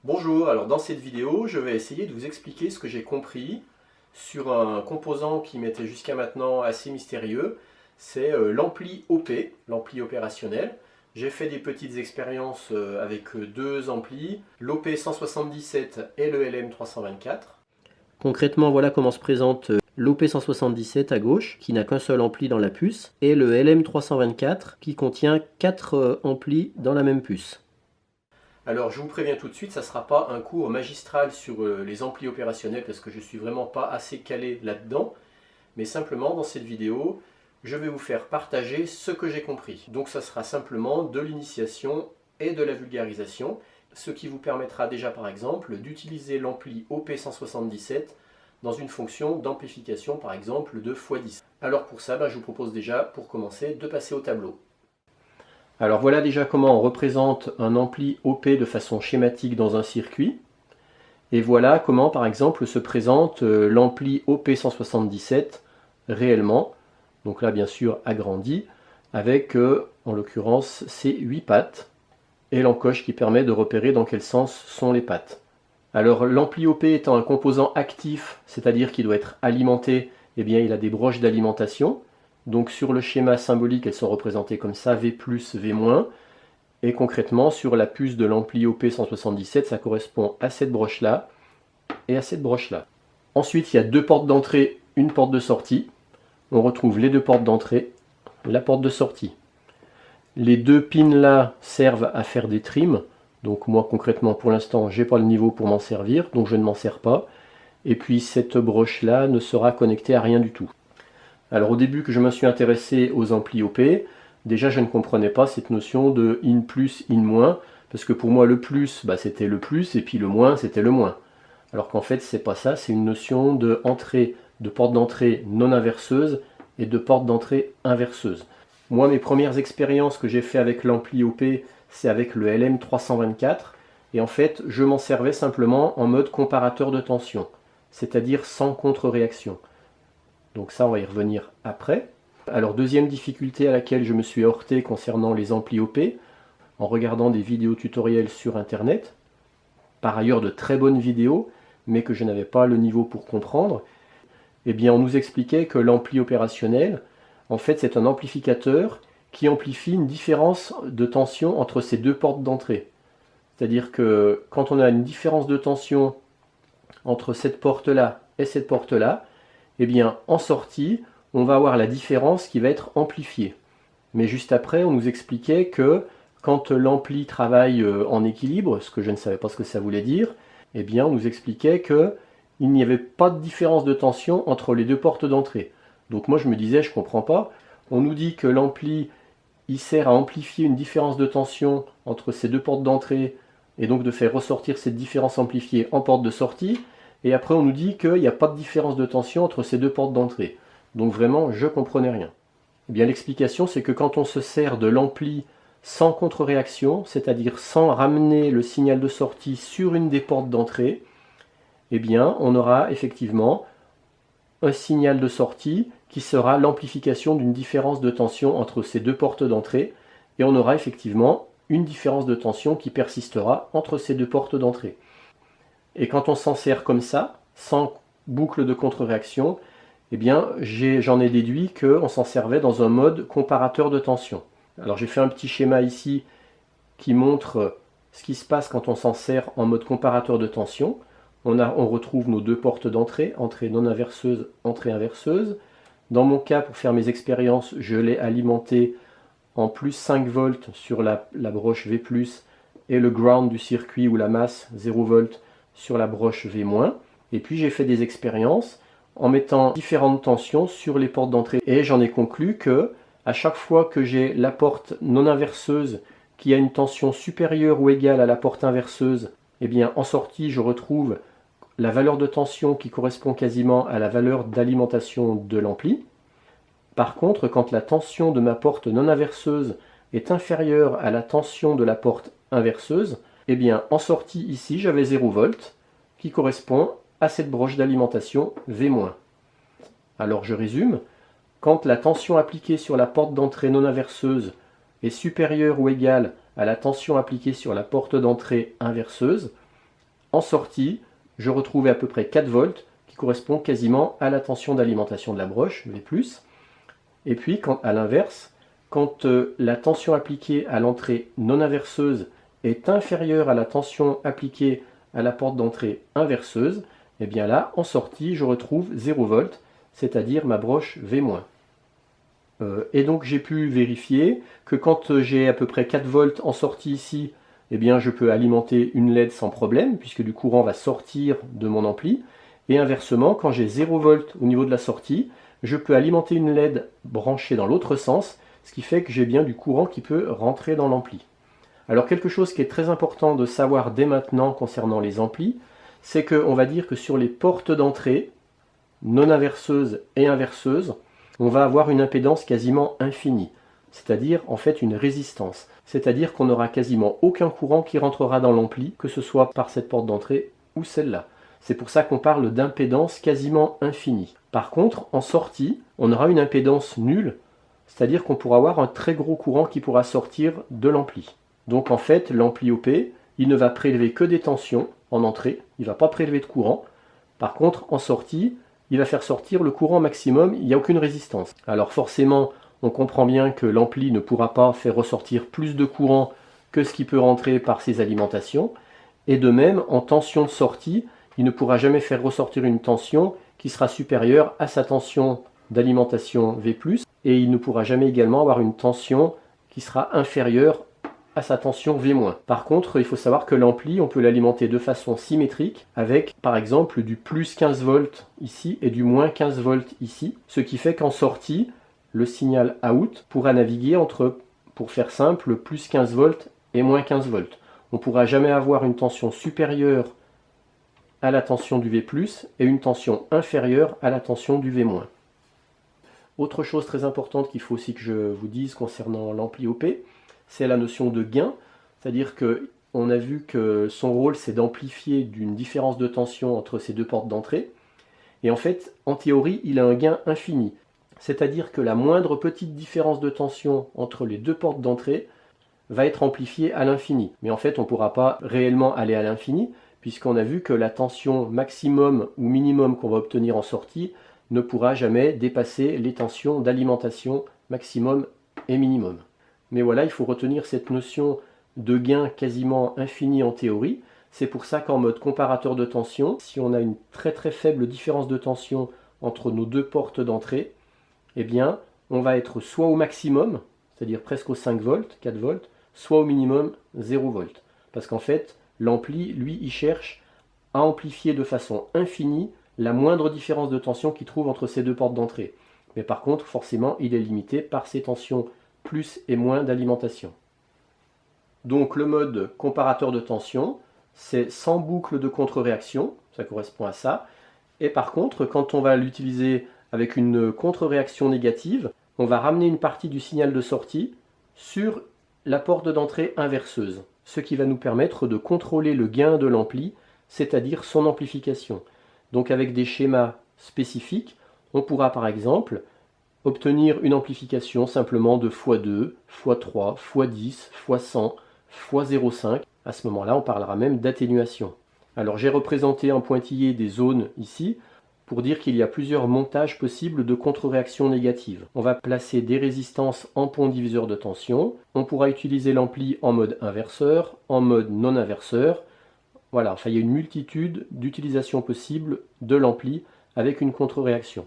Bonjour, alors dans cette vidéo, je vais essayer de vous expliquer ce que j'ai compris sur un composant qui m'était jusqu'à maintenant assez mystérieux, c'est l'ampli OP, l'ampli opérationnel. J'ai fait des petites expériences avec deux amplis, l'OP 177 et le LM324. Concrètement, voilà comment se présente l'OP 177 à gauche, qui n'a qu'un seul ampli dans la puce, et le LM324 qui contient 4 amplis dans la même puce. Alors je vous préviens tout de suite, ça ne sera pas un cours magistral sur les amplis opérationnels parce que je ne suis vraiment pas assez calé là-dedans, mais simplement dans cette vidéo, je vais vous faire partager ce que j'ai compris. Donc ça sera simplement de l'initiation et de la vulgarisation, ce qui vous permettra déjà par exemple d'utiliser l'ampli OP177 dans une fonction d'amplification par exemple de x10. Alors pour ça, je vous propose déjà pour commencer de passer au tableau. Alors voilà déjà comment on représente un ampli OP de façon schématique dans un circuit. Et voilà comment par exemple se présente l'ampli OP177 réellement. Donc là bien sûr agrandi avec en l'occurrence ces 8 pattes et l'encoche qui permet de repérer dans quel sens sont les pattes. Alors l'ampli OP étant un composant actif, c'est-à-dire qu'il doit être alimenté, eh bien il a des broches d'alimentation. Donc sur le schéma symbolique, elles sont représentées comme ça, V+, V-. Et concrètement, sur la puce de l'ampli OP177, ça correspond à cette broche-là et à cette broche-là. Ensuite, il y a deux portes d'entrée, une porte de sortie. On retrouve les deux portes d'entrée, la porte de sortie. Les deux pins là servent à faire des trims. Donc moi concrètement pour l'instant j'ai pas le niveau pour m'en servir, donc je ne m'en sers pas. Et puis cette broche là ne sera connectée à rien du tout. Alors au début que je me suis intéressé aux amplis OP, déjà je ne comprenais pas cette notion de in plus, in moins, parce que pour moi le plus c'était le plus et puis le moins c'était le moins. Alors qu'en fait c'est pas ça, c'est une notion de entrée, de porte d'entrée non inverseuse et de porte d'entrée inverseuse. Moi mes premières expériences que j'ai fait avec l'ampli OP, c'est avec le LM324, et en fait je m'en servais simplement en mode comparateur de tension, c'est-à-dire sans contre-réaction. Donc ça, on va y revenir après. Alors deuxième difficulté à laquelle je me suis heurté concernant les amplis OP, en regardant des vidéos tutoriels sur internet, par ailleurs de très bonnes vidéos, mais que je n'avais pas le niveau pour comprendre, eh bien on nous expliquait que l'ampli opérationnel, en fait c'est un amplificateur qui amplifie une différence de tension entre ces deux portes d'entrée. C'est-à-dire que quand on a une différence de tension entre cette porte-là et cette porte-là, eh bien, en sortie, on va avoir la différence qui va être amplifiée. Mais juste après, on nous expliquait que quand l'ampli travaille en équilibre, ce que je ne savais pas ce que ça voulait dire, eh bien, on nous expliquait qu'il n'y avait pas de différence de tension entre les deux portes d'entrée. Donc moi, je me disais, je ne comprends pas. On nous dit que l'ampli, il sert à amplifier une différence de tension entre ces deux portes d'entrée, et donc de faire ressortir cette différence amplifiée en porte de sortie. Et après on nous dit qu'il n'y a pas de différence de tension entre ces deux portes d'entrée. Donc vraiment, je ne comprenais rien. Eh bien l'explication, c'est que quand on se sert de l'ampli sans contre-réaction, c'est-à-dire sans ramener le signal de sortie sur une des portes d'entrée, eh bien on aura effectivement un signal de sortie qui sera l'amplification d'une différence de tension entre ces deux portes d'entrée, et on aura effectivement une différence de tension qui persistera entre ces deux portes d'entrée. Et quand on s'en sert comme ça, sans boucle de contre-réaction, eh bien j'en ai déduit qu'on s'en servait dans un mode comparateur de tension. Alors j'ai fait un petit schéma ici qui montre ce qui se passe quand on s'en sert en mode comparateur de tension. On retrouve nos deux portes d'entrée, entrée non inverseuse, entrée inverseuse. Dans mon cas, pour faire mes expériences, je l'ai alimenté en plus 5 volts sur la broche V+, et le ground du circuit ou la masse 0 volts sur la broche V-. Et puis j'ai fait des expériences en mettant différentes tensions sur les portes d'entrée. Et j'en ai conclu que à chaque fois que j'ai la porte non inverseuse qui a une tension supérieure ou égale à la porte inverseuse, eh bien en sortie je retrouve la valeur de tension qui correspond quasiment à la valeur d'alimentation de l'ampli. Par contre, quand la tension de ma porte non inverseuse est inférieure à la tension de la porte inverseuse, eh bien en sortie ici j'avais 0 volts qui correspond à cette broche d'alimentation V-. Alors je résume, quand la tension appliquée sur la porte d'entrée non inverseuse est supérieure ou égale à la tension appliquée sur la porte d'entrée inverseuse, en sortie, je retrouvais à peu près 4 volts, qui correspond quasiment à la tension d'alimentation de la broche, V+. Et puis, à l'inverse, quand la tension appliquée à l'entrée non inverseuse est inférieure à la tension appliquée à la porte d'entrée inverseuse, et bien là, en sortie, je retrouve 0 volts, c'est-à-dire ma broche V-. Et donc j'ai pu vérifier que quand j'ai à peu près 4 volts en sortie ici, eh bien je peux alimenter une LED sans problème, puisque du courant va sortir de mon ampli. Et inversement, quand j'ai 0 volts au niveau de la sortie, je peux alimenter une LED branchée dans l'autre sens, ce qui fait que j'ai bien du courant qui peut rentrer dans l'ampli. Alors quelque chose qui est très important de savoir dès maintenant concernant les amplis, c'est qu'on va dire que sur les portes d'entrée, non inverseuses et inverseuses, on va avoir une impédance quasiment infinie, c'est-à-dire en fait une résistance. C'est-à-dire qu'on n'aura quasiment aucun courant qui rentrera dans l'ampli, que ce soit par cette porte d'entrée ou celle-là. C'est pour ça qu'on parle d'impédance quasiment infinie. Par contre, en sortie, on aura une impédance nulle, c'est-à-dire qu'on pourra avoir un très gros courant qui pourra sortir de l'ampli. Donc en fait, l'ampli OP, il ne va prélever que des tensions en entrée, il ne va pas prélever de courant. Par contre, en sortie, il va faire sortir le courant maximum, il n'y a aucune résistance. Alors forcément, on comprend bien que l'ampli ne pourra pas faire ressortir plus de courant que ce qui peut rentrer par ses alimentations. Et de même, en tension de sortie, il ne pourra jamais faire ressortir une tension qui sera supérieure à sa tension d'alimentation V+, et il ne pourra jamais également avoir une tension qui sera inférieure à sa tension V-. Par contre, il faut savoir que l'ampli, on peut l'alimenter de façon symétrique avec par exemple du plus 15 volts ici et du moins 15 volts ici, ce qui fait qu'en sortie, le signal out pourra naviguer entre, pour faire simple, plus 15 volts et moins 15 volts. On ne pourra jamais avoir une tension supérieure à la tension du V+, et une tension inférieure à la tension du V-. Autre chose très importante qu'il faut aussi que je vous dise concernant l'ampli OP, c'est la notion de gain, c'est-à-dire qu'on a vu que son rôle c'est d'amplifier d'une différence de tension entre ces deux portes d'entrée, et en fait, en théorie, il a un gain infini, c'est-à-dire que la moindre petite différence de tension entre les deux portes d'entrée va être amplifiée à l'infini. Mais en fait, on ne pourra pas réellement aller à l'infini, puisqu'on a vu que la tension maximum ou minimum qu'on va obtenir en sortie ne pourra jamais dépasser les tensions d'alimentation maximum et minimum. Mais voilà, il faut retenir cette notion de gain quasiment infini en théorie. C'est pour ça qu'en mode comparateur de tension, si on a une très très faible différence de tension entre nos deux portes d'entrée, eh bien, on va être soit au maximum, c'est-à-dire presque aux 5 volts, 4 volts, soit au minimum 0 volts. Parce qu'en fait, l'ampli, lui, il cherche à amplifier de façon infinie la moindre différence de tension qu'il trouve entre ces deux portes d'entrée. Mais par contre, forcément, il est limité par ces tensions plus et moins d'alimentation. Donc le mode comparateur de tension, c'est sans boucle de contre-réaction, ça correspond à ça. Et par contre, quand on va l'utiliser avec une contre-réaction négative, on va ramener une partie du signal de sortie sur la porte d'entrée inverseuse, ce qui va nous permettre de contrôler le gain de l'ampli, c'est-à-dire son amplification. Donc avec des schémas spécifiques, on pourra par exemple obtenir une amplification simplement de x2, x3, x10, x100, x0,5. À ce moment-là, on parlera même d'atténuation. Alors j'ai représenté en pointillé des zones ici pour dire qu'il y a plusieurs montages possibles de contre-réaction négative. On va placer des résistances en pont diviseur de tension. On pourra utiliser l'ampli en mode inverseur, en mode non inverseur. Voilà, enfin il y a une multitude d'utilisations possibles de l'ampli avec une contre-réaction.